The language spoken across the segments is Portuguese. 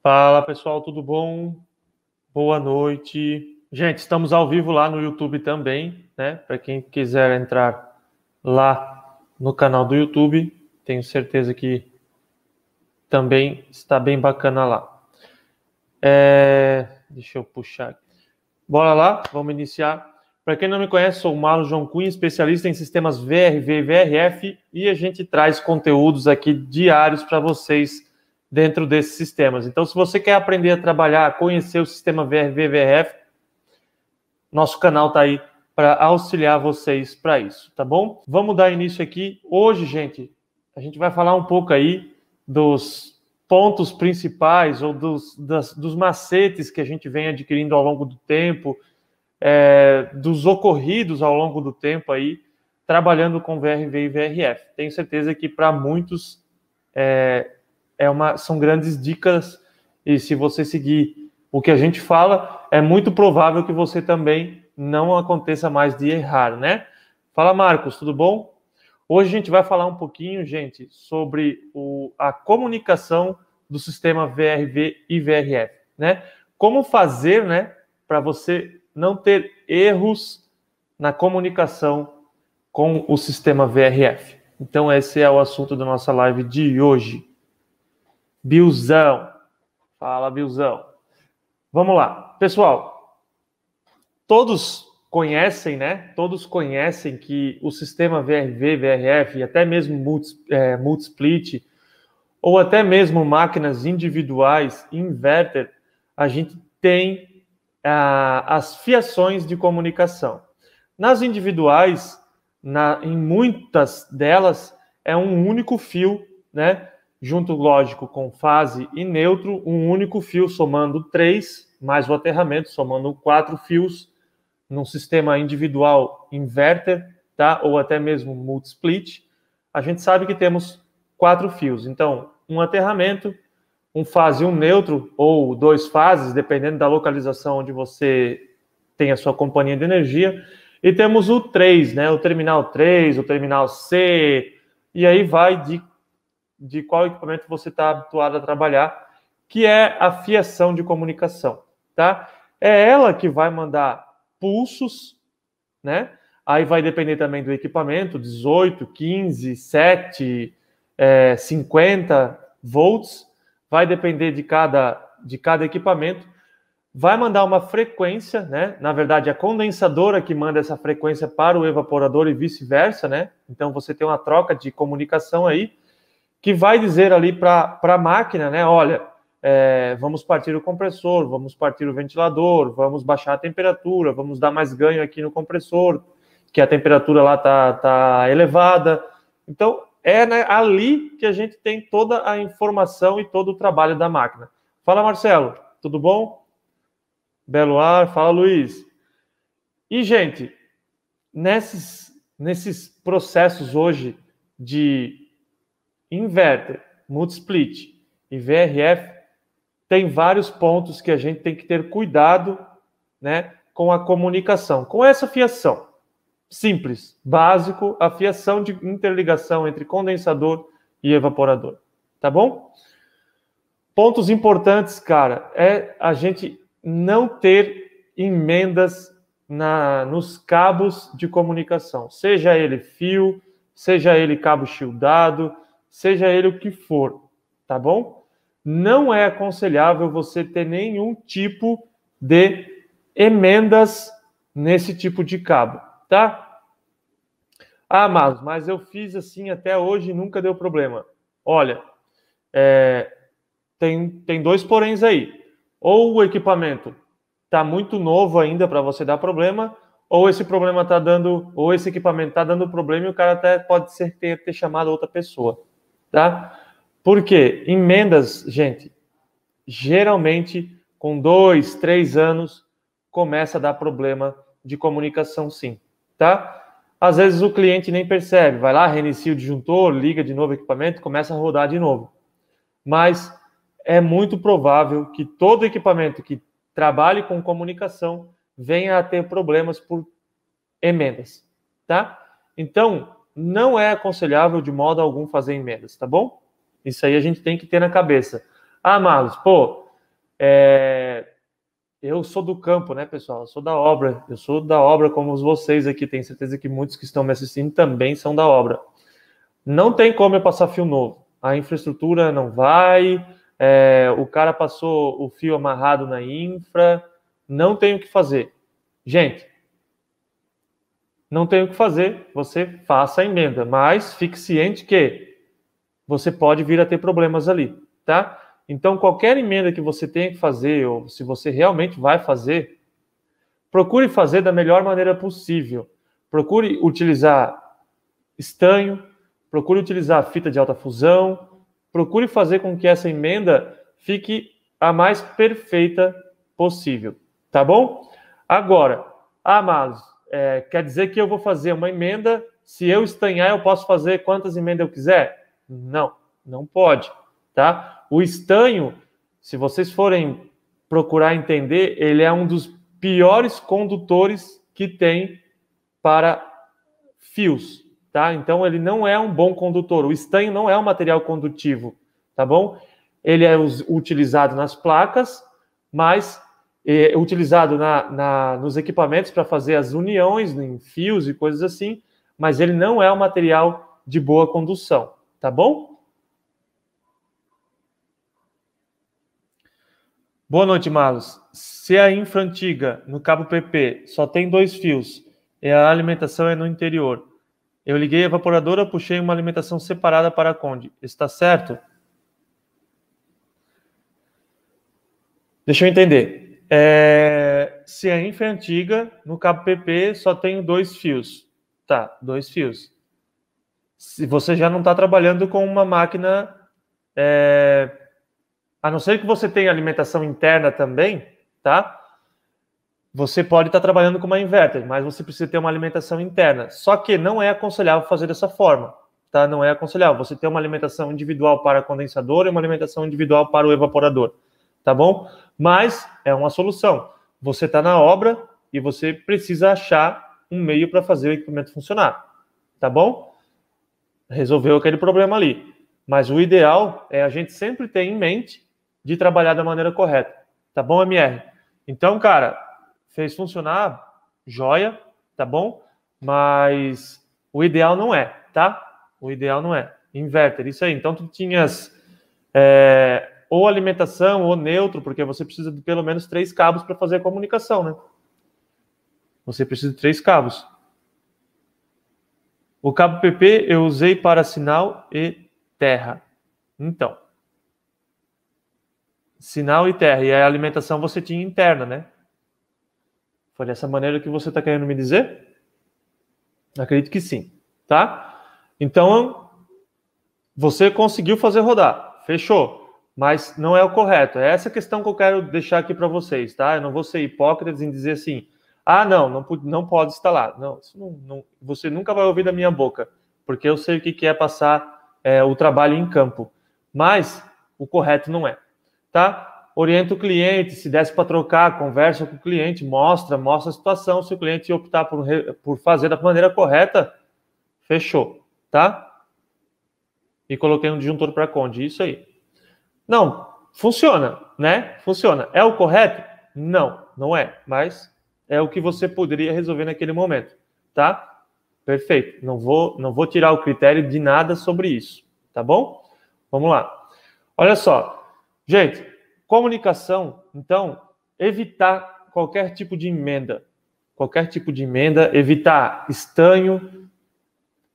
Fala pessoal, tudo bom? Boa noite. Gente, estamos ao vivo lá no YouTube também, né? Para quem quiser entrar lá no canal do YouTube, tenho certeza que também está bem bacana lá. Deixa eu puxar. Bora lá, vamos iniciar. Para quem não me conhece, sou o Marlon João Cunha, especialista em sistemas VRV e VRF, e a gente traz conteúdos aqui diários para vocês dentro desses sistemas. Então, se você quer aprender a trabalhar, conhecer o sistema VRV e VRF, nosso canal está aí para auxiliar vocês para isso, tá bom? Vamos dar início aqui. Hoje, gente, a gente vai falar um pouco aí dos pontos principais ou dos macetes que a gente vem adquirindo ao longo do tempo, dos ocorridos ao longo do tempo aí, trabalhando com VRV e VRF. Tenho certeza que para muitos são grandes dicas, e se você seguir o que a gente fala, é muito provável que você também não aconteça mais de errar, né? Fala, Marcos, tudo bom? Hoje a gente vai falar um pouquinho, gente, sobre a comunicação do sistema VRV e VRF, né? Como fazer, né, para você não ter erros na comunicação com o sistema VRF. Então, esse é o assunto da nossa live de hoje. Bilzão. Fala, Bilzão. Vamos lá. Pessoal, todos conhecem, né? Todos conhecem que o sistema VRV, VRF, e até mesmo multisplit, ou até mesmo máquinas individuais, inverter, a gente tem as fiações de comunicação. Nas individuais, em muitas delas, é um único fio, né? Junto, lógico, com fase e neutro, um único fio somando 3, mais o aterramento, somando 4 fios, num sistema individual inverter, tá? Ou até mesmo multisplit. A gente sabe que temos 4 fios. Então, um aterramento, um fase e um neutro, ou 2 fases, dependendo da localização onde você tem a sua companhia de energia. E temos o 3, né? O terminal 3, o terminal C, e aí vai de qual equipamento você está habituado a trabalhar, que é a fiação de comunicação, tá? É ela que vai mandar pulsos, né? Aí vai depender também do equipamento, 18, 15, 7, 50 volts, vai depender de cada equipamento, vai mandar uma frequência, né? Na verdade, a condensadora que manda essa frequência para o evaporador e vice-versa, né? Então, você tem uma troca de comunicação aí, que vai dizer ali para a máquina, né? Olha, vamos partir o compressor, vamos partir o ventilador, vamos baixar a temperatura, vamos dar mais ganho aqui no compressor, que a temperatura lá tá elevada. Então, né, ali que a gente tem toda a informação e todo o trabalho da máquina. Fala, Marcelo, tudo bom? Belo ar, fala, Luiz. E, gente, nesses processos hoje de inverter, multisplit e VRF, tem vários pontos que a gente tem que ter cuidado, né, com a comunicação, com essa fiação. Simples, básico, a fiação de interligação entre condensador e evaporador. Tá bom? Pontos importantes, cara, é a gente não ter emendas nos cabos de comunicação, seja ele fio, seja ele cabo shieldado, seja ele o que for, tá bom? Não é aconselhável você ter nenhum tipo de emendas nesse tipo de cabo, tá? Ah, mas eu fiz assim até hoje e nunca deu problema. Olha, tem 2 poréns aí. Ou o equipamento está muito novo ainda para você dar problema, ou esse problema tá dando, ou esse equipamento está dando problema e o cara até pode ser ter chamado outra pessoa, tá? Por quê? Emendas, gente, geralmente com 2, 3 anos começa a dar problema de comunicação, sim, tá? Às vezes o cliente nem percebe, vai lá, reinicia o disjuntor, liga de novo o equipamento, começa a rodar de novo. Mas é muito provável que todo equipamento que trabalhe com comunicação venha a ter problemas por emendas, tá? Então, não é aconselhável de modo algum fazer emendas, tá bom? Isso aí a gente tem que ter na cabeça. Ah, Marlos, Eu sou do campo, né, pessoal? Eu sou da obra. Eu sou da obra como vocês aqui. Tenho certeza que muitos que estão me assistindo também são da obra. Não tem como eu passar fio novo. A infraestrutura não vai, o cara passou o fio amarrado na infra, não tem o que fazer. Gente, não tem o que fazer, você faça a emenda, mas fique ciente que você pode vir a ter problemas ali, tá? Então, qualquer emenda que você tenha que fazer, ou se você realmente vai fazer, procure fazer da melhor maneira possível. Procure utilizar estanho, procure utilizar fita de alta fusão, procure fazer com que essa emenda fique a mais perfeita possível, tá bom? Agora, mas quer dizer que eu vou fazer uma emenda, se eu estanhar eu posso fazer quantas emendas eu quiser? Não, não pode, tá? O estanho, se vocês forem procurar entender, ele é um dos piores condutores que tem para fios, tá? Então, ele não é um bom condutor. O estanho não é um material condutivo, tá bom? Ele é utilizado nas placas, mas é utilizado nos equipamentos para fazer as uniões em fios e coisas assim, mas ele não é um material de boa condução, tá bom? Boa noite, Marlos. Se a infra antiga, no cabo PP, só tem 2 fios e a alimentação é no interior, eu liguei a evaporadora, puxei uma alimentação separada para a Conde. Está certo? Deixa eu entender. Se a infra é antiga, no cabo PP só tem 2 fios. Tá, 2 fios. Se você já não está trabalhando com uma máquina... a não ser que você tenha alimentação interna também, tá? Você pode estar trabalhando com uma inverter, mas você precisa ter uma alimentação interna. Só que não é aconselhável fazer dessa forma, tá? Não é aconselhável. Você ter uma alimentação individual para condensador e uma alimentação individual para o evaporador, tá bom? Mas é uma solução. Você está na obra e você precisa achar um meio para fazer o equipamento funcionar, tá bom? Resolveu aquele problema ali. Mas o ideal é a gente sempre ter em mente de trabalhar da maneira correta, tá bom, MR? Então, cara, fez funcionar, joia, tá bom? Mas o ideal não é, tá? O ideal não é. Inverter, isso aí. Então, tu tinhas ou alimentação ou neutro, porque você precisa de pelo menos 3 cabos para fazer a comunicação, né? Você precisa de 3 cabos. O cabo PP eu usei para sinal e terra. Então, sinal e terra. E a alimentação você tinha interna, né? Foi dessa maneira que você está querendo me dizer? Acredito que sim, tá? Então, você conseguiu fazer rodar. Fechou. Mas não é o correto. É essa questão que eu quero deixar aqui para vocês, tá? Eu não vou ser hipócrita em dizer assim, não pode instalar. Não, isso não, você nunca vai ouvir da minha boca, porque eu sei o que é passar o trabalho em campo. Mas o correto não é, tá? Orienta o cliente, se desse para trocar, conversa com o cliente, mostra a situação. Se o cliente optar por fazer da maneira correta, fechou, tá? E coloquei um disjuntor para Conde, isso aí. Não, funciona, né? Funciona. É o correto? Não, não é. Mas é o que você poderia resolver naquele momento, tá? Perfeito. Não vou tirar o critério de nada sobre isso, tá bom? Vamos lá. Olha só. Gente, comunicação, então, evitar qualquer tipo de emenda. Qualquer tipo de emenda, evitar estanho,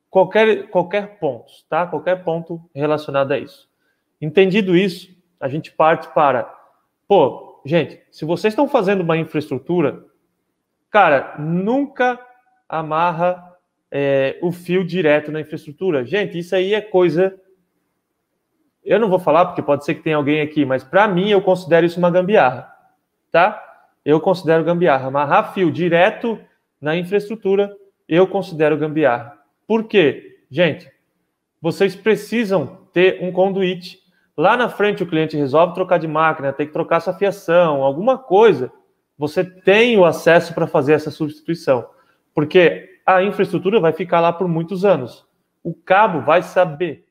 qualquer ponto, tá? Qualquer ponto relacionado a isso. Entendido isso, a gente parte para... gente, se vocês estão fazendo uma infraestrutura, cara, nunca amarra o fio direto na infraestrutura. Gente, isso aí é coisa... Eu não vou falar, porque pode ser que tenha alguém aqui, mas para mim eu considero isso uma gambiarra, tá? Eu considero gambiarra. Amarrar fio direto na infraestrutura, eu considero gambiarra. Por quê? Gente, vocês precisam ter um conduíte. Lá na frente o cliente resolve trocar de máquina, tem que trocar essa fiação, alguma coisa, você tem o acesso para fazer essa substituição. Porque a infraestrutura vai ficar lá por muitos anos. O cabo vai saber.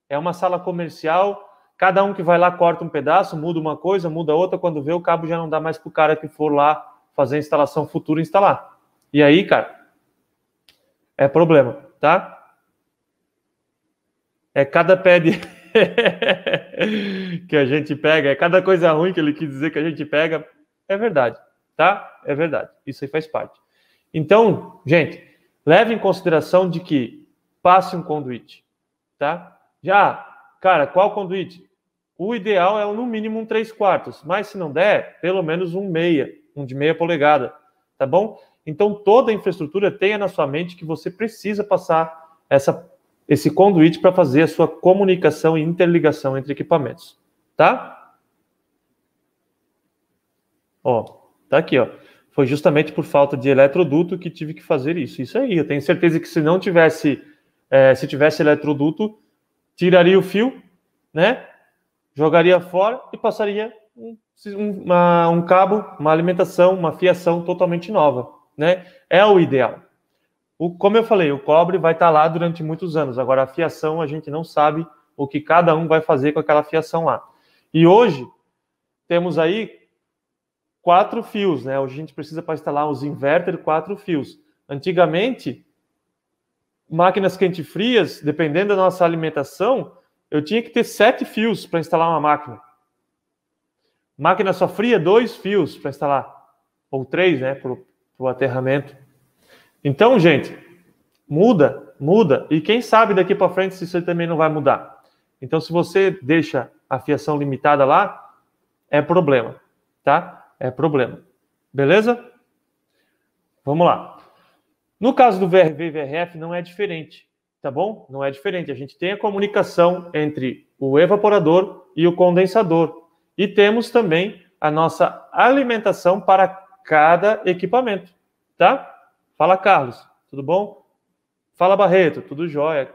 É uma sala comercial, cada um que vai lá corta um pedaço, muda uma coisa, muda outra, quando vê o cabo já não dá mais para o cara que for lá fazer a instalação futura instalar. E aí, cara, é problema, tá? É cada pé de... que a gente pega, é cada coisa ruim que ele quis dizer que a gente pega, é verdade, tá? É verdade, isso aí faz parte. Então, gente, leve em consideração de que passe um conduíte, tá? Já, cara, qual conduíte? O ideal é no mínimo um 3/4, mas se não der, pelo menos um de meia polegada, tá bom? Então, toda a infraestrutura tenha na sua mente que você precisa passar esse conduíte para fazer a sua comunicação e interligação entre equipamentos, tá? Ó, tá aqui, ó. Foi justamente por falta de eletroduto que tive que fazer isso. Isso aí, eu tenho certeza que se não tivesse, se tivesse eletroduto, tiraria o fio, né? Jogaria fora e passaria um cabo, uma alimentação, uma fiação totalmente nova, né? É o ideal. Como eu falei, o cobre vai estar lá durante muitos anos. Agora, a fiação, a gente não sabe o que cada um vai fazer com aquela fiação lá. E hoje, temos aí 4 fios, né? Hoje a gente precisa para instalar os inverter 4 fios. Antigamente, máquinas quente-frias, dependendo da nossa alimentação, eu tinha que ter 7 fios para instalar uma máquina. Máquina só fria, 2 fios para instalar. Ou 3, né? Para o aterramento. Então, gente, muda. E quem sabe daqui para frente se isso também não vai mudar. Então, se você deixa a fiação limitada lá, é problema, tá? É problema. Beleza? Vamos lá. No caso do VRV e VRF, não é diferente, tá bom? Não é diferente. A gente tem a comunicação entre o evaporador e o condensador. E temos também a nossa alimentação para cada equipamento, tá? Fala, Carlos, tudo bom? Fala, Barreto, tudo jóia?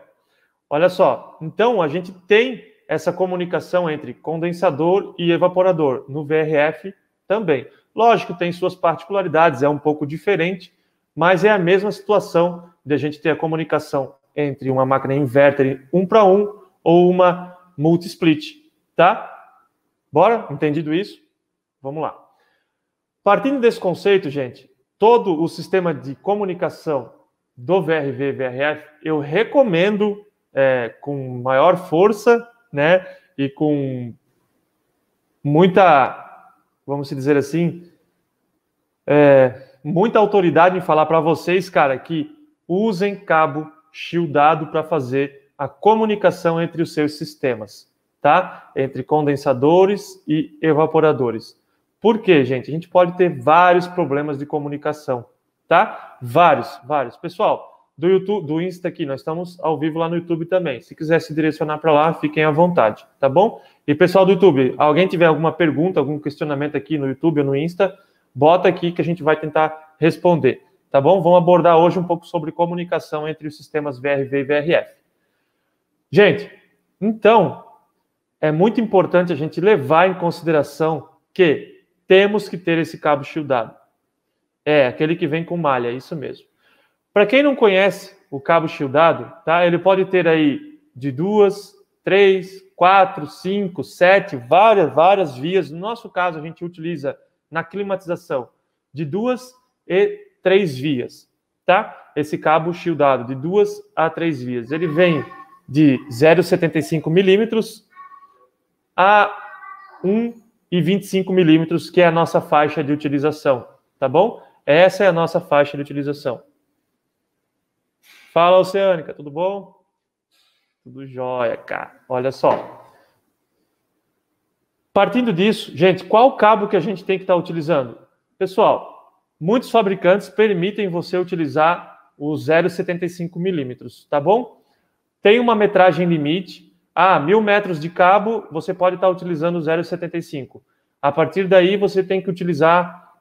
Olha só, então a gente tem essa comunicação entre condensador e evaporador no VRF também. Lógico, tem suas particularidades, é um pouco diferente, mas é a mesma situação de a gente ter a comunicação entre uma máquina inverter 1/1 ou uma multi-split, tá? Bora? Entendido isso? Vamos lá. Partindo desse conceito, gente, todo o sistema de comunicação do VRV e VRF, eu recomendo com maior força, né, e com muita, vamos dizer assim, muita autoridade em falar para vocês, cara, que usem cabo shieldado para fazer a comunicação entre os seus sistemas, tá? Entre condensadores e evaporadores. Por quê, gente? A gente pode ter vários problemas de comunicação, tá? Vários. Pessoal, do YouTube, do Insta aqui, nós estamos ao vivo lá no YouTube também. Se quiser se direcionar para lá, fiquem à vontade, tá bom? E pessoal do YouTube, alguém tiver alguma pergunta, algum questionamento aqui no YouTube ou no Insta, bota aqui que a gente vai tentar responder, tá bom? Vamos abordar hoje um pouco sobre comunicação entre os sistemas VRV e VRF. Gente, então, é muito importante a gente levar em consideração que temos que ter esse cabo shieldado. Aquele que vem com malha, isso mesmo. Para quem não conhece o cabo shieldado, tá? Ele pode ter aí de 2, 3, 4, 5, 7, várias vias. No nosso caso, a gente utiliza na climatização de 2 e 3 vias, tá? Esse cabo shieldado de 2 a 3 vias. Ele vem de 0,75 milímetros a 1,25 milímetros, que é a nossa faixa de utilização, tá bom? Essa é a nossa faixa de utilização. Fala, Oceânica, tudo bom? Tudo jóia, cara. Olha só. Partindo disso, gente, qual cabo que a gente tem que estar utilizando? Pessoal, muitos fabricantes permitem você utilizar o 0,75 milímetros, tá bom? Tem uma metragem limite. 1.000 metros de cabo, você pode estar utilizando 0,75. A partir daí, você tem que utilizar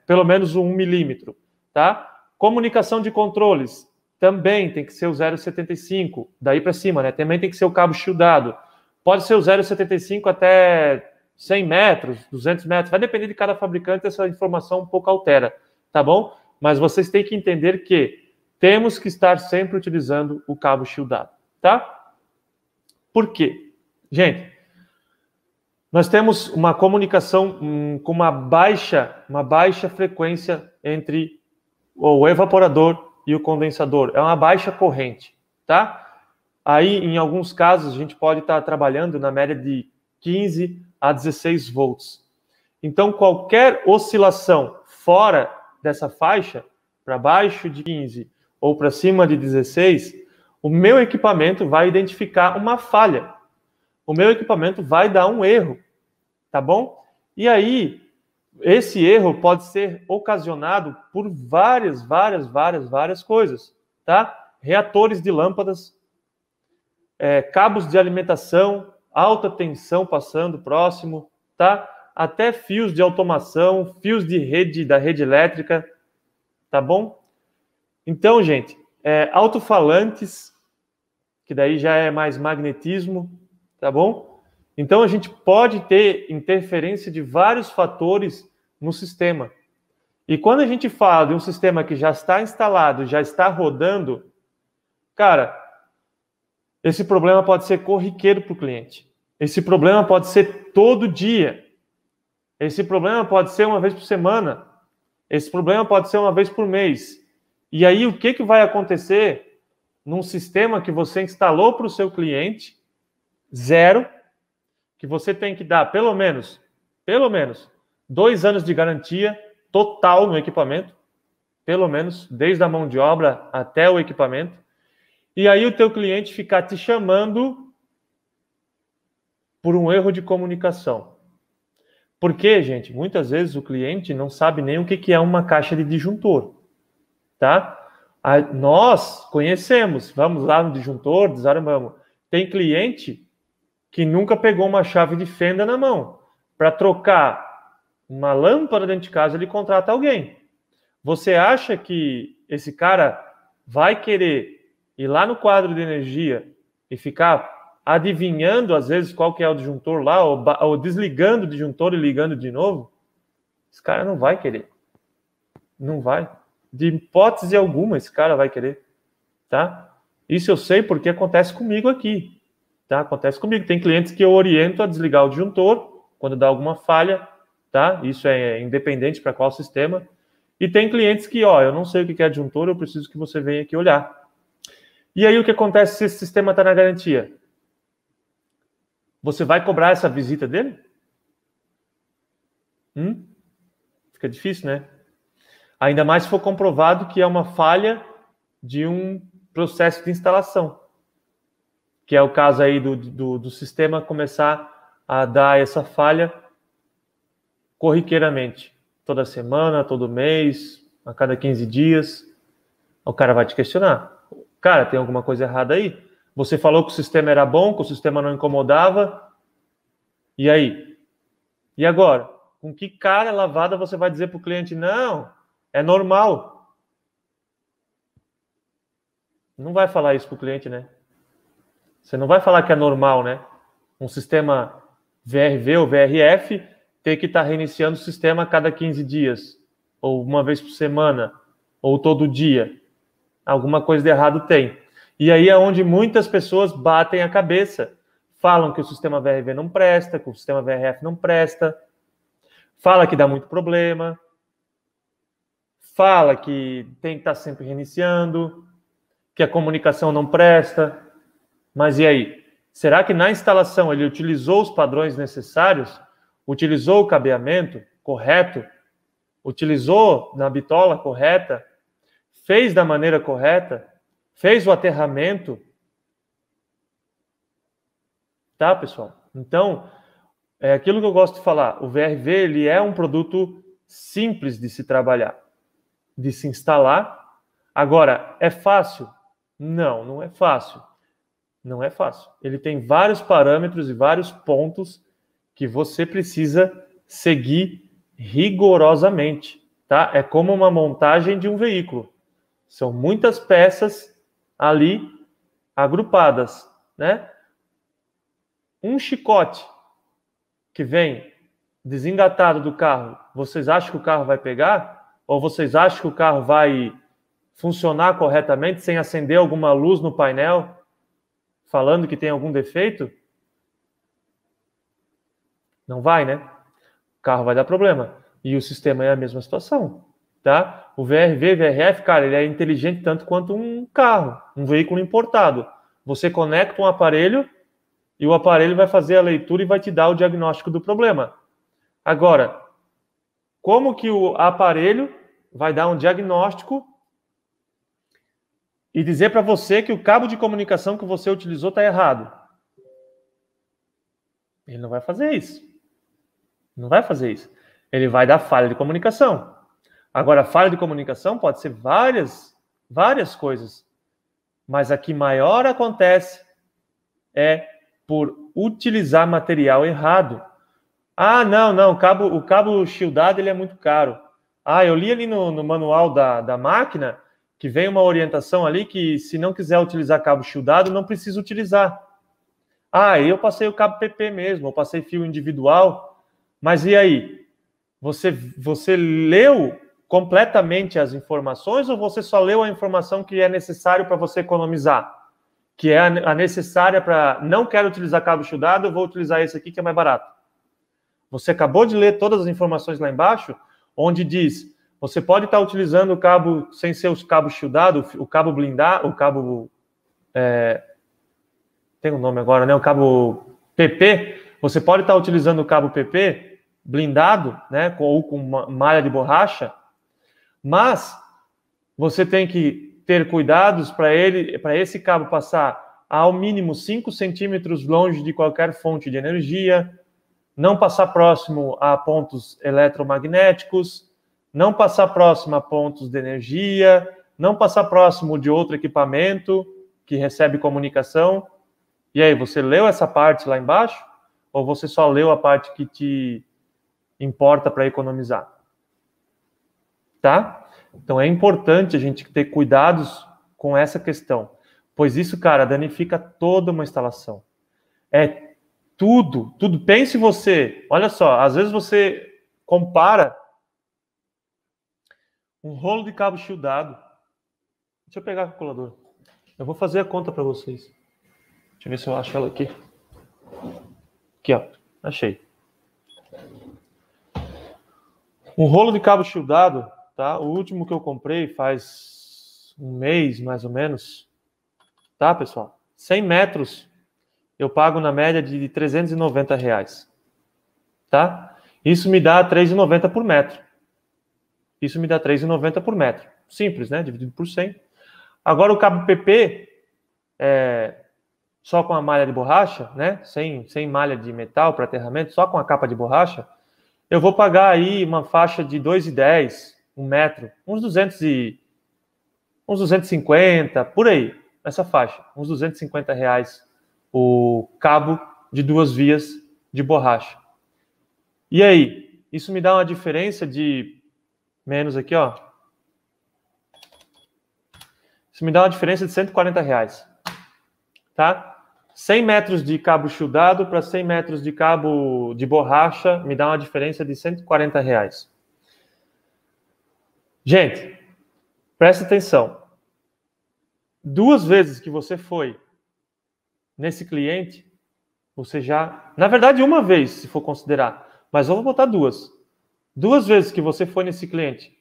pelo menos 1 milímetro, tá? Comunicação de controles, também tem que ser o 0,75, daí para cima, né? Também tem que ser o cabo shieldado. Pode ser o 0,75 até 100 metros, 200 metros, vai depender de cada fabricante, essa informação um pouco altera, tá bom? Mas vocês têm que entender que temos que estar sempre utilizando o cabo shieldado, tá? Por quê? Gente, Nós temos uma comunicação com uma baixa frequência entre o evaporador e o condensador. É uma baixa corrente, tá? Aí, em alguns casos, a gente pode estar trabalhando na média de 15 a 16 volts. Então, qualquer oscilação fora dessa faixa, para baixo de 15 ou para cima de 16, o meu equipamento vai identificar uma falha. O meu equipamento vai dar um erro, tá bom? E aí, esse erro pode ser ocasionado por várias coisas, tá? Reatores de lâmpadas, cabos de alimentação, alta tensão passando próximo, tá? Até fios de automação, fios de rede, da rede elétrica, tá bom? Então, gente, alto-falantes, que daí já é mais magnetismo, tá bom? Então, a gente pode ter interferência de vários fatores no sistema. E quando a gente fala de um sistema que já está instalado, já está rodando, cara, esse problema pode ser corriqueiro para o cliente. Esse problema pode ser todo dia. Esse problema pode ser uma vez por semana. Esse problema pode ser uma vez por mês. E aí, o que vai acontecer num sistema que você instalou para o seu cliente, zero, que você tem que dar pelo menos 2 anos de garantia total no equipamento, pelo menos, desde a mão de obra até o equipamento. E aí o teu cliente ficar te chamando por um erro de comunicação. Porque, gente, muitas vezes o cliente não sabe nem o que é uma caixa de disjuntor, tá? Nós conhecemos, vamos lá no disjuntor, desarmamos. Tem cliente que nunca pegou uma chave de fenda na mão. Para trocar uma lâmpada dentro de casa, ele contrata alguém. Você acha que esse cara vai querer ir lá no quadro de energia e ficar adivinhando, às vezes, qual que é o disjuntor lá, ou desligando o disjuntor e ligando de novo? Esse cara não vai querer. Não vai. De hipótese alguma, esse cara vai querer. Tá? Isso eu sei porque acontece comigo aqui. Tá? Acontece comigo. Tem clientes que eu oriento a desligar o disjuntor quando dá alguma falha. Tá? Isso é independente para qual sistema. E tem clientes que, eu não sei o que é disjuntor, eu preciso que você venha aqui olhar. E aí o que acontece se esse sistema está na garantia? Você vai cobrar essa visita dele? Fica difícil, né? Ainda mais se for comprovado que é uma falha de um processo de instalação. Que é o caso aí do sistema começar a dar essa falha corriqueiramente. Toda semana, todo mês, a cada 15 dias. O cara vai te questionar. Cara, tem alguma coisa errada aí? Você falou que o sistema era bom, que o sistema não incomodava. E aí? E agora? Com que cara lavada você vai dizer para o cliente, não, é normal? Não vai falar isso para o cliente, né? Você não vai falar que é normal, né? Um sistema VRV ou VRF ter que estar reiniciando o sistema a cada 15 dias, ou uma vez por semana, ou todo dia. Alguma coisa de errado tem. E aí é onde muitas pessoas batem a cabeça. Falam que o sistema VRV não presta, que o sistema VRF não presta. Fala que dá muito problema. Fala que tem que estar sempre reiniciando, que a comunicação não presta. Mas e aí? Será que na instalação ele utilizou os padrões necessários? Utilizou o cabeamento correto? Utilizou na bitola correta? Fez da maneira correta? Fez o aterramento? Tá, pessoal? Então, é aquilo que eu gosto de falar. O VRV, ele é um produto simples de se trabalhar, de se instalar. Agora, é fácil? Não, não é fácil. Não é fácil. Ele tem vários parâmetros e vários pontos que você precisa seguir rigorosamente, tá? É como uma montagem de um veículo. São muitas peças ali agrupadas, né? Um chicote que vem desengatado do carro, vocês acham que o carro vai pegar? Ou vocês acham que o carro vai funcionar corretamente sem acender alguma luz no painel, falando que tem algum defeito? Não vai, né? O carro vai dar problema. E o sistema é a mesma situação, tá? O VRV, VRF, cara, ele é inteligente tanto quanto um carro, um veículo importado. Você conecta um aparelho e o aparelho vai fazer a leitura e vai te dar o diagnóstico do problema. Agora, como que o aparelho vai dar um diagnóstico e dizer para você que o cabo de comunicação que você utilizou está errado? Ele não vai fazer isso. Não vai fazer isso. Ele vai dar falha de comunicação. Agora, falha de comunicação pode ser várias coisas. Mas a que maior acontece é por utilizar material errado. Ah, não, o cabo shieldado ele é muito caro. Ah, eu li ali no manual da máquina que vem uma orientação ali que se não quiser utilizar cabo shieldado, não precisa utilizar. Ah, eu passei o cabo PP mesmo, eu passei fio individual. Mas e aí? Você leu completamente as informações ou você só leu a informação que é necessário para você economizar? Que é a necessária para não quero utilizar cabo shieldado, eu vou utilizar esse aqui que é mais barato. Você acabou de ler todas as informações lá embaixo, onde diz, você pode estar utilizando o cabo sem ser o cabo shieldado, o cabo blindado, o cabo... tem um nome agora, né? O cabo PP. Você pode estar utilizando o cabo PP blindado, né? Ou com uma malha de borracha, mas você tem que ter cuidados para esse cabo passar ao mínimo 5 centímetros longe de qualquer fonte de energia, não passar próximo a pontos eletromagnéticos, não passar próximo a pontos de energia, não passar próximo de outro equipamento que recebe comunicação. E aí, você leu essa parte lá embaixo? Ou você só leu a parte que te importa para economizar? Tá? Então, é importante a gente ter cuidados com essa questão. Pois isso, cara, danifica toda uma instalação. É tudo. Pense você. Olha só, às vezes você compara um rolo de cabo shieldado. Deixa eu pegar o calculador. Eu vou fazer a conta para vocês. Deixa eu ver se eu acho ela aqui. Aqui, ó. Achei. Um rolo de cabo shieldado, tá? O último que eu comprei faz um mês, mais ou menos. Tá, pessoal? 100 metros eu pago na média de R$390. Tá? Isso me dá R$3,90 por metro. Isso me dá R$3,90 por metro. Simples, né? Dividido por 100. Agora o cabo PP, só com a malha de borracha, né? Sem malha de metal para aterramento, só com a capa de borracha, eu vou pagar aí uma faixa de R$2,10, um metro, uns 250, por aí, essa faixa, uns R$250 o cabo de 2 vias de borracha. E aí, isso me dá uma diferença de menos aqui, ó. Isso me dá uma diferença de R$140, tá? 100 metros de cabo shieldado para 100 metros de cabo de borracha me dá uma diferença de R$140. Gente, presta atenção. 2 vezes que você foi nesse cliente, você já... Na verdade, 1 vez, se for considerar. Mas eu vou botar 2. 2 vezes que você foi nesse cliente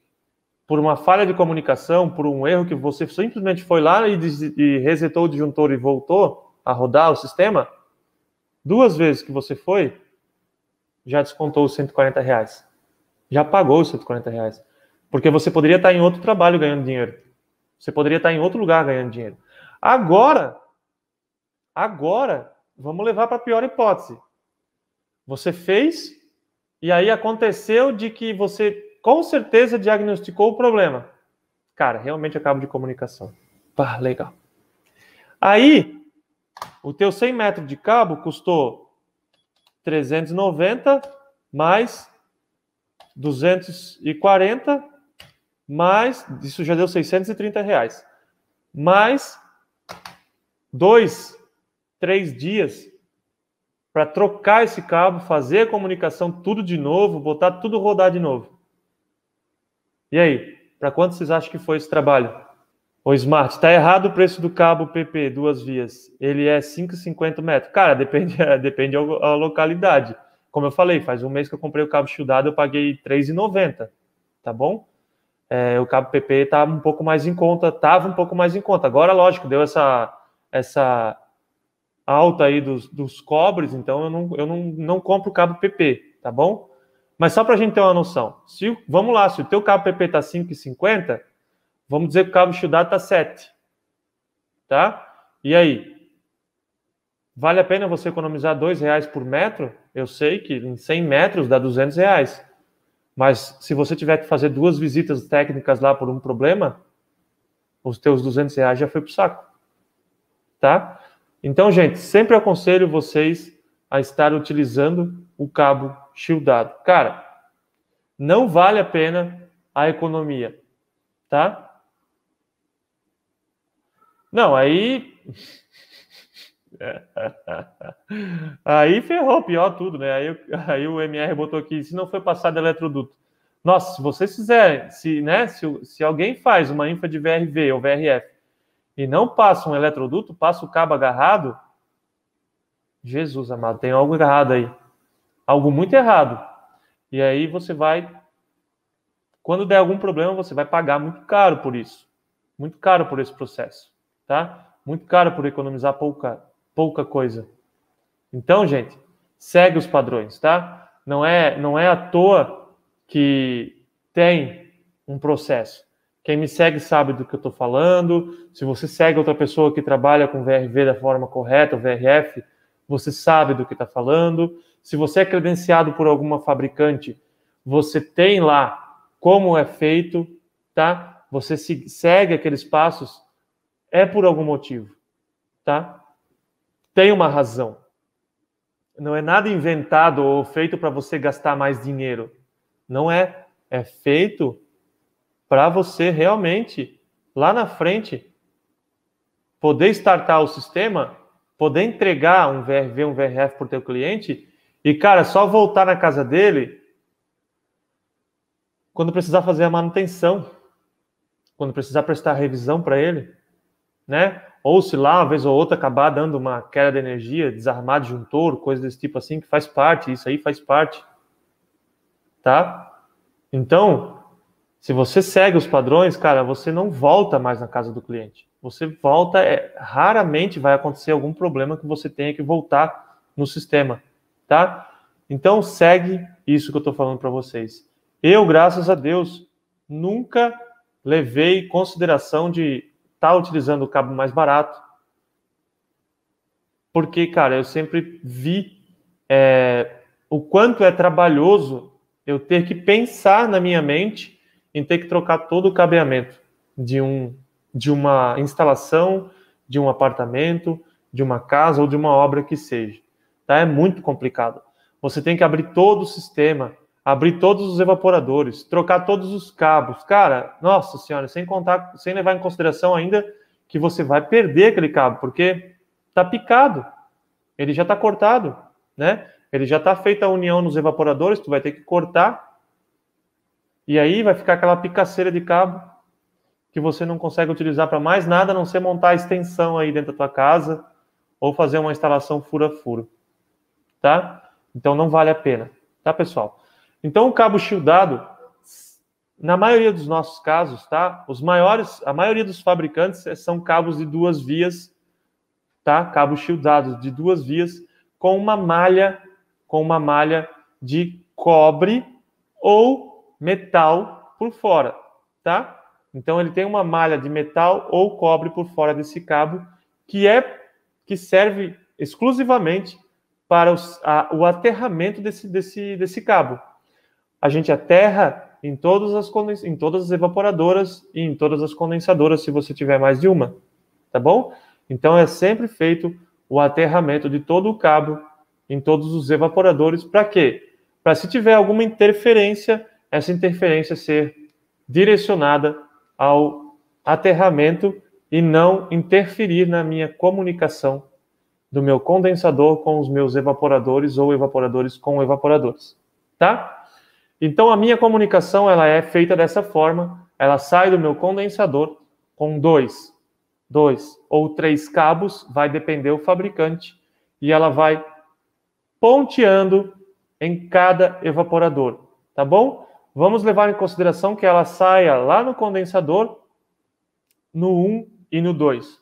por uma falha de comunicação, por um erro que você simplesmente foi lá e resetou o disjuntor e voltou a rodar o sistema, 2 vezes que você foi, já descontou os R$140. Já pagou os R$140. Porque você poderia estar em outro trabalho ganhando dinheiro. Você poderia estar em outro lugar ganhando dinheiro. Agora, vamos levar para a pior hipótese. Você fez e aí aconteceu de que você com certeza diagnosticou o problema. Cara, realmente é cabo de comunicação. Pá, legal. Aí, o teu 100 metros de cabo custou 390 mais 240 mais, isso já deu R$630, mais 2, 3 dias para trocar esse cabo, fazer a comunicação tudo de novo, botar tudo rodar de novo. E aí, para quanto vocês acham que foi esse trabalho? O Smart, está errado o preço do cabo PP, 2 vias. Ele é 5,50 metros. Cara, depende da localidade. Como eu falei, faz um mês que eu comprei o cabo shieldado, eu paguei R$3,90, tá bom? O cabo PP tá um pouco mais em conta, tava um pouco mais em conta. Agora, lógico, deu essa alta aí dos cobres, então eu não compro o cabo PP, tá bom? Mas só para a gente ter uma noção, vamos lá, se o teu cabo PP tá 5,50, vamos dizer que o cabo shieldado tá 7, tá? E aí? Vale a pena você economizar R$2 por metro? Eu sei que em 100 metros dá R$200. Mas se você tiver que fazer 2 visitas técnicas lá por um problema, os teus R$200 já foi pro saco. Tá? Então, gente, sempre aconselho vocês a estar utilizando o cabo shieldado. Cara, não vale a pena a economia. Tá? Não, aí... Aí ferrou, pior tudo, né? Aí o MR botou aqui, se não foi passado eletroduto. Nossa, se vocês fizerem, se alguém faz uma infra de VRV ou VRF e não passa um eletroduto, passa o cabo agarrado, Jesus amado, tem algo errado aí. Algo muito errado. E aí você vai, quando der algum problema, você vai pagar muito caro por isso. Muito caro por esse processo, tá? Muito caro por economizar pouca coisa. Então, gente, segue os padrões, tá? Não é à toa que tem um processo. Quem me segue sabe do que eu estou falando. Se você segue outra pessoa que trabalha com VRV da forma correta, o VRF, você sabe do que está falando. Se você é credenciado por alguma fabricante, você tem lá como é feito, tá? Você segue aqueles passos, é por algum motivo, tá? Tem uma razão. Não é nada inventado ou feito para você gastar mais dinheiro. Não é. É feito para você realmente, lá na frente, poder startar o sistema, poder entregar um VRV, um VRF para o teu cliente e, cara, só voltar na casa dele quando precisar fazer a manutenção, quando precisar prestar revisão para ele, né? Ou se lá, uma vez ou outra, acabar dando uma queda de energia, desarmar disjuntor, coisa desse tipo assim, que faz parte, isso aí faz parte. Tá? Então, se você segue os padrões, cara, você não volta mais na casa do cliente. Você volta, raramente vai acontecer algum problema que você tenha que voltar no sistema. Tá? Então, segue isso que eu estou falando para vocês. Eu, graças a Deus, nunca levei em consideração de tá utilizando o cabo mais barato, porque, cara, eu sempre vi o quanto é trabalhoso eu ter que pensar na minha mente em ter que trocar todo o cabeamento de uma instalação, de um apartamento, de uma casa ou de uma obra que seja. Tá? É muito complicado. Você tem que abrir todo o sistema, abrir todos os evaporadores, trocar todos os cabos. Cara, nossa senhora, sem levar em consideração ainda que você vai perder aquele cabo, porque tá picado. Ele já tá cortado, né? Ele já tá feita a união nos evaporadores, tu vai ter que cortar. E aí vai ficar aquela picaceira de cabo que você não consegue utilizar para mais nada, a não ser montar a extensão aí dentro da tua casa ou fazer uma instalação fura-furo. Tá? Então não vale a pena. Tá, pessoal? Então, o cabo shieldado, na maioria dos nossos casos, tá? A maioria dos fabricantes são cabos de 2 vias, tá? Cabos shieldados de 2 vias com uma malha de cobre ou metal por fora, tá? Então, ele tem uma malha de metal ou cobre por fora desse cabo que serve exclusivamente para o aterramento desse cabo. A gente aterra em todas as evaporadoras e em todas as condensadoras, se você tiver mais de uma, tá bom? Então, é sempre feito o aterramento de todo o cabo em todos os evaporadores. Para quê? Para se tiver alguma interferência, essa interferência ser direcionada ao aterramento e não interferir na minha comunicação do meu condensador com os meus evaporadores ou evaporadores com evaporadores, tá? Então, a minha comunicação ela é feita dessa forma. Ela sai do meu condensador com 2 ou 3 cabos, vai depender do fabricante, e ela vai ponteando em cada evaporador, tá bom? Vamos levar em consideração que ela saia lá no condensador, no 1 e no 2.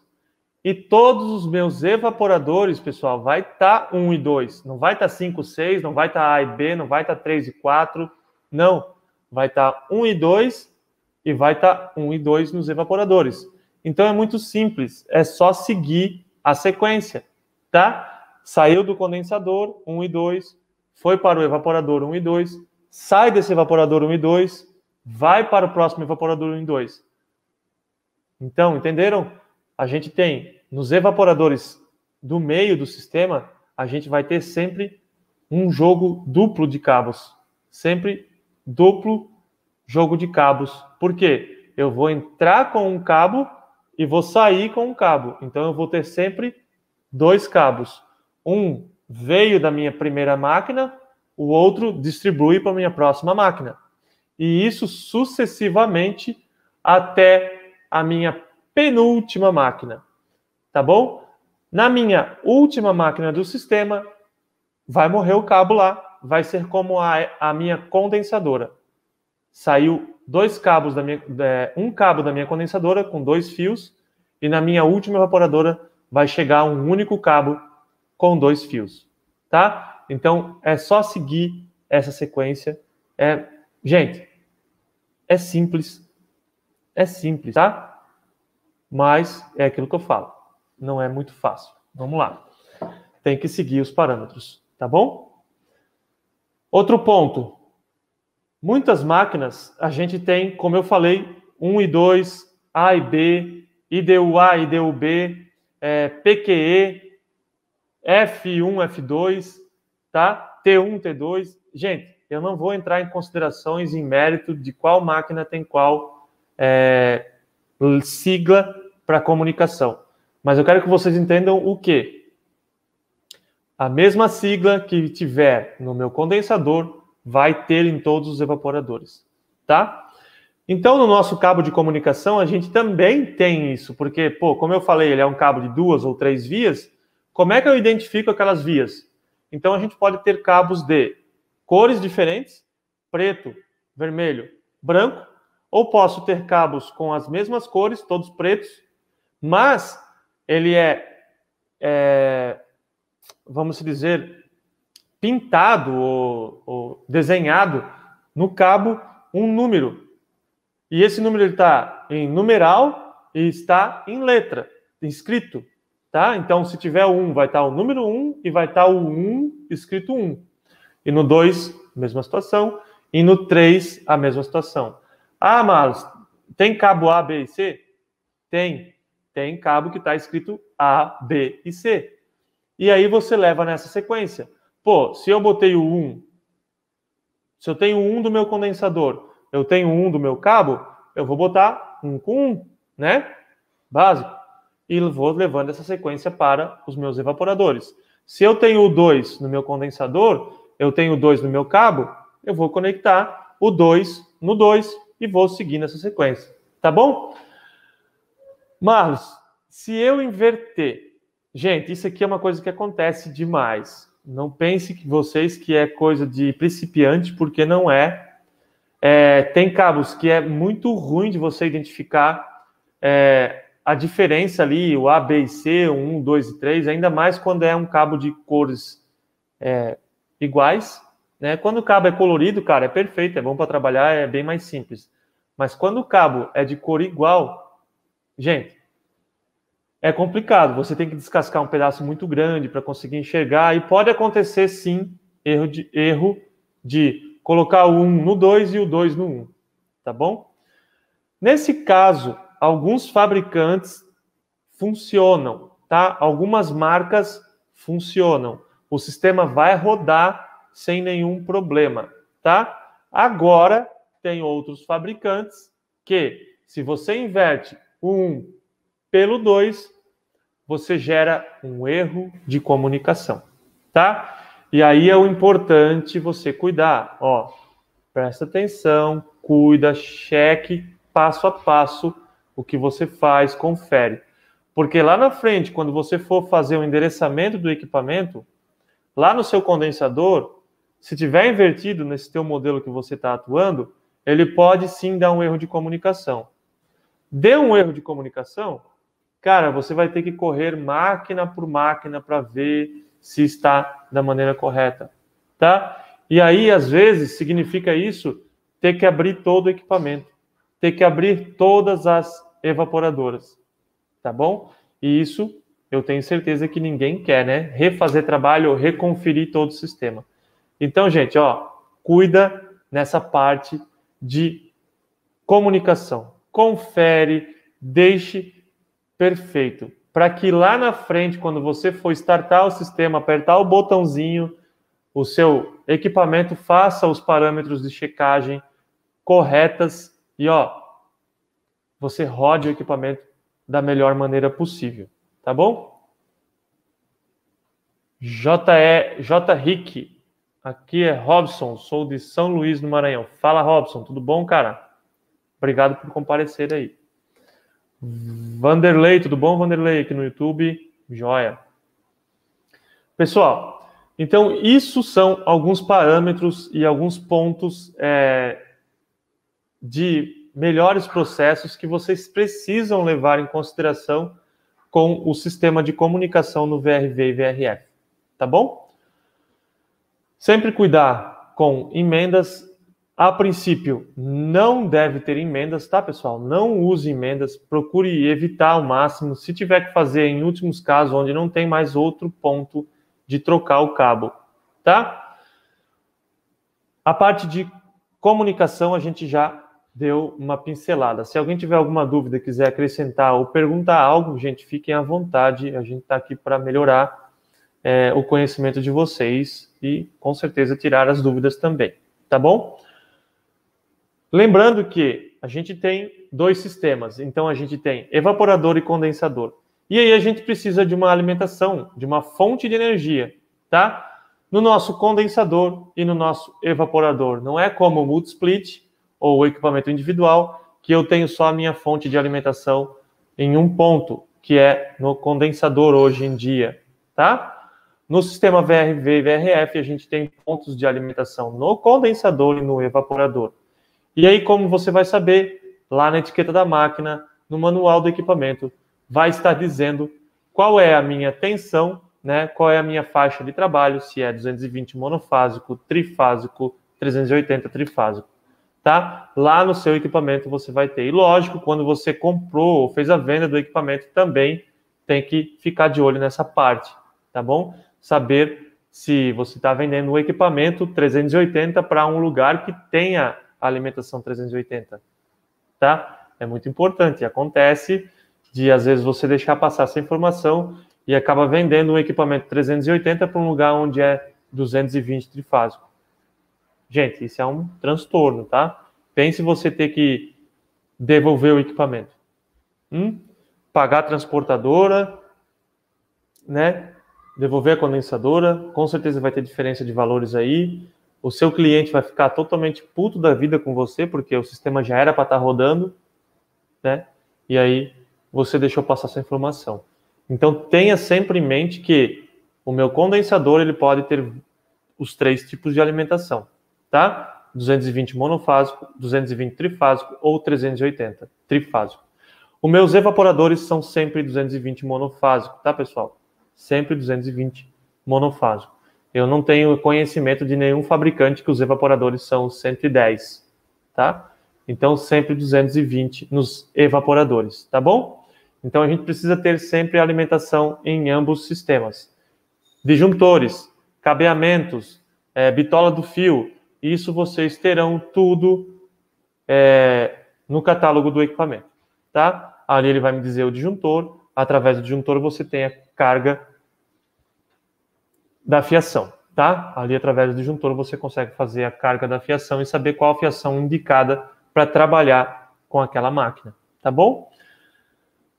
E todos os meus evaporadores, pessoal, vai estar 1 e 2. Não vai estar 5, 6, não vai estar A e B, não vai estar 3 e 4. Não. Vai estar 1 e 2 e vai estar 1 e 2 nos evaporadores. Então é muito simples. É só seguir a sequência, tá? Saiu do condensador, 1 e 2. Foi para o evaporador 1 e 2. Sai desse evaporador 1 e 2. Vai para o próximo evaporador 1 e 2. Então, entenderam? A gente tem, nos evaporadores do meio do sistema, a gente vai ter sempre um jogo duplo de cabos. Sempre duplo jogo de cabos. Por quê? Eu vou entrar com um cabo e vou sair com um cabo. Então, eu vou ter sempre 2 cabos. Um veio da minha primeira máquina, o outro distribui para a minha próxima máquina. E isso sucessivamente até a minha penúltima máquina, tá bom? Na minha última máquina do sistema, vai morrer o cabo lá, vai ser como a minha condensadora. Saiu 2 cabos um cabo da minha condensadora com 2 fios, e na minha última evaporadora vai chegar um único cabo com 2 fios, tá? Então, é só seguir essa sequência. Gente, é simples, tá? Mas é aquilo que eu falo. Não é muito fácil. Vamos lá. Tem que seguir os parâmetros, tá bom? Outro ponto. Muitas máquinas, a gente tem, como eu falei, 1 e 2, A e B, IDU-A, IDU-B, PQE, F1, F2, tá? T1, T2. Gente, eu não vou entrar em considerações em mérito de qual máquina tem qual sigla para comunicação. Mas eu quero que vocês entendam o quê? A mesma sigla que tiver no meu condensador vai ter em todos os evaporadores, tá? Então, no nosso cabo de comunicação, a gente também tem isso, porque, como eu falei, ele é um cabo de 2 ou 3 vias, como é que eu identifico aquelas vias? Então, a gente pode ter cabos de cores diferentes, preto, vermelho, branco, ou posso ter cabos com as mesmas cores, todos pretos, mas ele vamos dizer, pintado ou desenhado no cabo um número. E esse número está em numeral e está em letra, escrito. Tá? Então, se tiver o 1, vai estar o número 1 e vai estar o 1 escrito 1. E no 2, mesma situação. E no 3, a mesma situação. Ah, Marlos, tem cabo A, B e C? Tem. Tem cabo que está escrito A, B e C. E aí você leva nessa sequência. Se eu botei o 1, se eu tenho 1 do meu condensador, eu tenho 1 do meu cabo, eu vou botar 1 com 1, né? Básico. E vou levando essa sequência para os meus evaporadores. Se eu tenho o 2 no meu condensador, eu tenho o 2 no meu cabo, eu vou conectar o 2 no 2 e vou seguir nessa sequência. Tá bom? Marlos, se eu inverter... Gente, isso aqui é uma coisa que acontece demais. Não pense que vocês que é coisa de principiante, porque não é. Tem cabos que é muito ruim de você identificar a diferença ali, o A, B e C, o 1, 2 e 3, ainda mais quando é um cabo de cores iguais. Né? Quando o cabo é colorido, cara, é perfeito, é bom para trabalhar, é bem mais simples. Mas quando o cabo é de cor igual, gente, é complicado. Você tem que descascar um pedaço muito grande para conseguir enxergar, e pode acontecer, sim, erro de colocar o 1 no 2 e o 2 no 1, tá bom? Nesse caso, alguns fabricantes funcionam, tá? Algumas marcas funcionam. O sistema vai rodar sem nenhum problema, tá? Agora, tem outros fabricantes que, se você inverte o 1 pelo 2, você gera um erro de comunicação, tá? E aí é o importante você cuidar. Presta atenção, cuida, cheque passo a passo o que você faz, confere. Porque lá na frente, quando você for fazer o endereçamento do equipamento, lá no seu condensador, se tiver invertido nesse teu modelo que você está atuando, ele pode sim dar um erro de comunicação. Deu um erro de comunicação, cara, você vai ter que correr máquina por máquina para ver se está da maneira correta, tá? E aí, às vezes, significa isso ter que abrir todo o equipamento, ter que abrir todas as evaporadoras, tá bom? E isso eu tenho certeza que ninguém quer, né? Refazer trabalho ou reconferir todo o sistema. Então, gente, ó, cuida nessa parte de comunicação. Confere, deixe perfeito. Para que lá na frente, quando você for startar o sistema, apertar o botãozinho, o seu equipamento faça os parâmetros de checagem corretas e, ó, você rode o equipamento da melhor maneira possível. Tá bom? J. Rick. Aqui é Robson, sou de São Luís, no Maranhão. Fala, Robson, tudo bom, cara? Obrigado por comparecer aí. Vanderlei, tudo bom, Vanderlei? Aqui no YouTube, joia. Pessoal, então isso são alguns parâmetros e alguns pontos de melhores processos que vocês precisam levar em consideração com o sistema de comunicação no VRV e VRF, tá bom? Sempre cuidar com emendas. A princípio, não deve ter emendas, tá, pessoal? Não use emendas, procure evitar ao máximo. Se tiver que fazer em últimos casos, onde não tem mais outro ponto de trocar o cabo, tá? A parte de comunicação a gente já deu uma pincelada. Se alguém tiver alguma dúvida, quiser acrescentar ou perguntar algo, gente, fiquem à vontade. A gente está aqui para melhorar o conhecimento de vocês e, com certeza, tirar as dúvidas também, tá bom? Lembrando que a gente tem dois sistemas. Então, a gente tem evaporador e condensador. E aí a gente precisa de uma alimentação, de uma fonte de energia, tá? No nosso condensador e no nosso evaporador. Não é como o multisplit ou o equipamento individual, que eu tenho só a minha fonte de alimentação em um ponto, que é no condensador hoje em dia, tá? No sistema VRV e VRF, a gente tem pontos de alimentação no condensador e no evaporador. E aí, como você vai saber, lá na etiqueta da máquina, no manual do equipamento, vai estar dizendo qual é a minha tensão, né? Qual é a minha faixa de trabalho, se é 220 monofásico, trifásico, 380 trifásico, tá? Lá no seu equipamento você vai ter. E lógico, quando você comprou ou fez a venda do equipamento, também tem que ficar de olho nessa parte, tá bom? Saber se você está vendendo um equipamento 380 para um lugar que tenha alimentação 380, tá? É muito importante. Acontece de, às vezes, você deixar passar essa informação e acaba vendendo um equipamento 380 para um lugar onde é 220 trifásico. Gente, isso é um transtorno, tá? Pense você ter que devolver o equipamento. Pagar a transportadora, né? Devolver a condensadora, com certeza vai ter diferença de valores aí. O seu cliente vai ficar totalmente puto da vida com você, porque o sistema já era para estar rodando, né? E aí você deixou passar essa informação. Então tenha sempre em mente que o meu condensador ele pode ter os três tipos de alimentação, tá? 220 monofásico, 220 trifásico ou 380 trifásico. Os meus evaporadores são sempre 220 monofásico, tá, pessoal? Sempre 220 monofásico. Eu não tenho conhecimento de nenhum fabricante que os evaporadores são 110, tá? Então, sempre 220 nos evaporadores, tá bom? Então, a gente precisa ter sempre alimentação em ambos os sistemas. Disjuntores, cabeamentos, bitola do fio, isso vocês terão tudo no catálogo do equipamento, tá? Ali ele vai me dizer o disjuntor, através do disjuntor você tem a carga da fiação, tá? Ali, através do disjuntor, você consegue fazer a carga da fiação e saber qual a fiação indicada para trabalhar com aquela máquina, tá bom?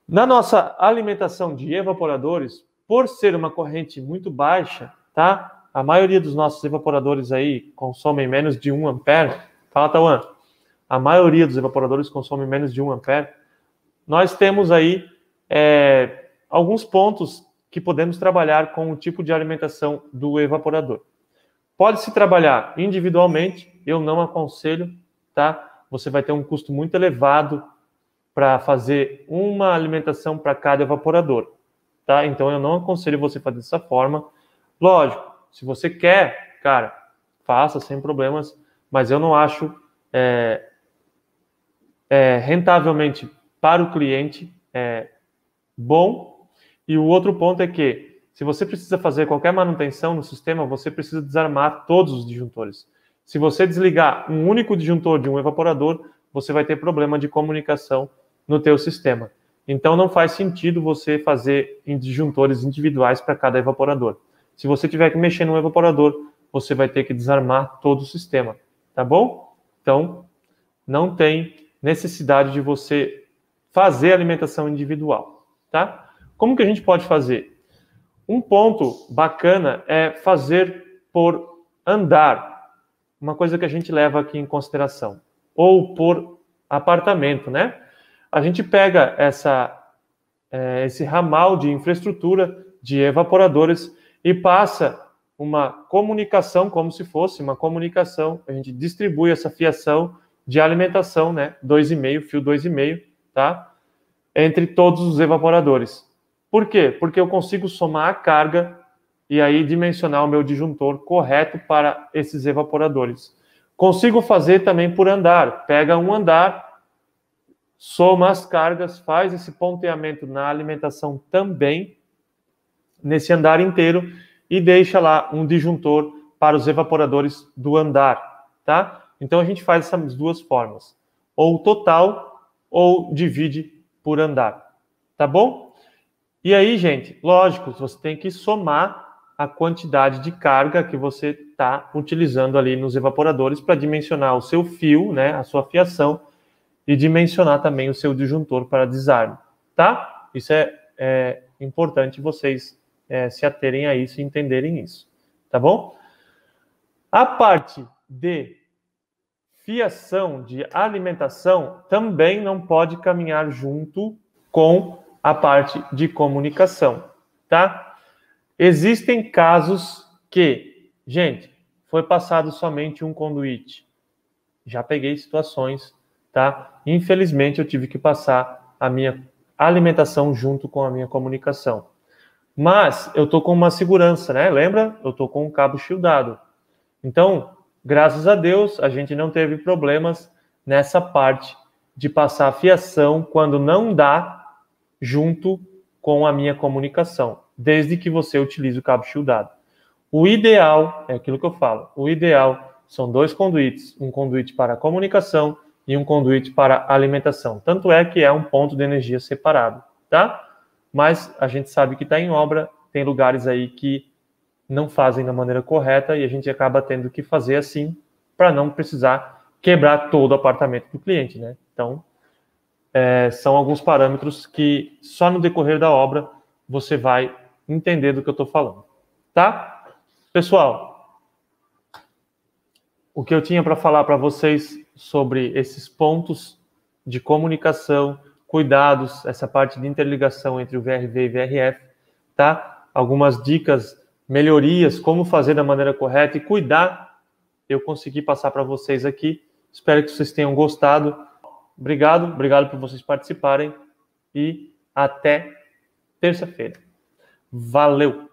Na nossa alimentação de evaporadores, por ser uma corrente muito baixa, tá? A maioria dos nossos evaporadores aí consomem menos de 1 ampere. Fala, Tauan. A maioria dos evaporadores consomem menos de 1 ampere. Nós temos aí alguns pontos que podemos trabalhar com o tipo de alimentação do evaporador. Pode-se trabalhar individualmente, eu não aconselho, tá? Você vai ter um custo muito elevado para fazer uma alimentação para cada evaporador, tá? Então eu não aconselho você fazer dessa forma. Lógico, se você quer, cara, faça sem problemas, mas eu não acho rentavelmente para o cliente bom. E o outro ponto é que, se você precisa fazer qualquer manutenção no sistema, você precisa desarmar todos os disjuntores. Se você desligar um único disjuntor de um evaporador, você vai ter problema de comunicação no teu sistema. Então não faz sentido você fazer em disjuntores individuais para cada evaporador. Se você tiver que mexer no evaporador, você vai ter que desarmar todo o sistema, tá bom? Então, não tem necessidade de você fazer alimentação individual, tá? Como que a gente pode fazer? Um ponto bacana é fazer por andar, uma coisa que a gente leva aqui em consideração, ou por apartamento, né? A gente pega esse ramal de infraestrutura de evaporadores e passa uma comunicação, como se fosse uma comunicação, a gente distribui essa fiação de alimentação, né? 2,5, fio 2,5, tá? Entre todos os evaporadores. Por quê? Porque eu consigo somar a carga e aí dimensionar o meu disjuntor correto para esses evaporadores. Consigo fazer também por andar. Pega um andar, soma as cargas, faz esse ponteamento na alimentação também, nesse andar inteiro, e deixa lá um disjuntor para os evaporadores do andar, tá? Então a gente faz essas duas formas. Ou total, ou divide por andar. Tá bom? E aí, gente, lógico, você tem que somar a quantidade de carga que você está utilizando ali nos evaporadores para dimensionar o seu fio, né, a sua fiação, e dimensionar também o seu disjuntor para desarme, tá? Isso é importante vocês se aterem a isso e entenderem isso, tá bom? A parte de fiação, de alimentação, também não pode caminhar junto com a parte de comunicação, tá? Existem casos que, gente, foi passado somente um conduíte. Já peguei situações, tá? Infelizmente, eu tive que passar a minha alimentação junto com a minha comunicação. Mas eu tô com uma segurança, né? Lembra? Eu tô com um cabo shieldado. Então, graças a Deus, a gente não teve problemas nessa parte de passar a fiação quando não dá junto com a minha comunicação, desde que você utilize o cabo shieldado. O ideal, é aquilo que eu falo, o ideal são dois conduítes, um conduíte para comunicação e um conduíte para alimentação. Tanto é que é um ponto de energia separado, tá? Mas a gente sabe que está em obra, tem lugares aí que não fazem da maneira correta e a gente acaba tendo que fazer assim para não precisar quebrar todo o apartamento do cliente, né? Então, são alguns parâmetros que só no decorrer da obra você vai entender do que eu estou falando, tá? Pessoal, o que eu tinha para falar para vocês sobre esses pontos de comunicação, cuidados, essa parte de interligação entre o VRV e VRF, tá? Algumas dicas, melhorias, como fazer da maneira correta e cuidar, eu consegui passar para vocês aqui. Espero que vocês tenham gostado. Obrigado por vocês participarem e até terça-feira. Valeu!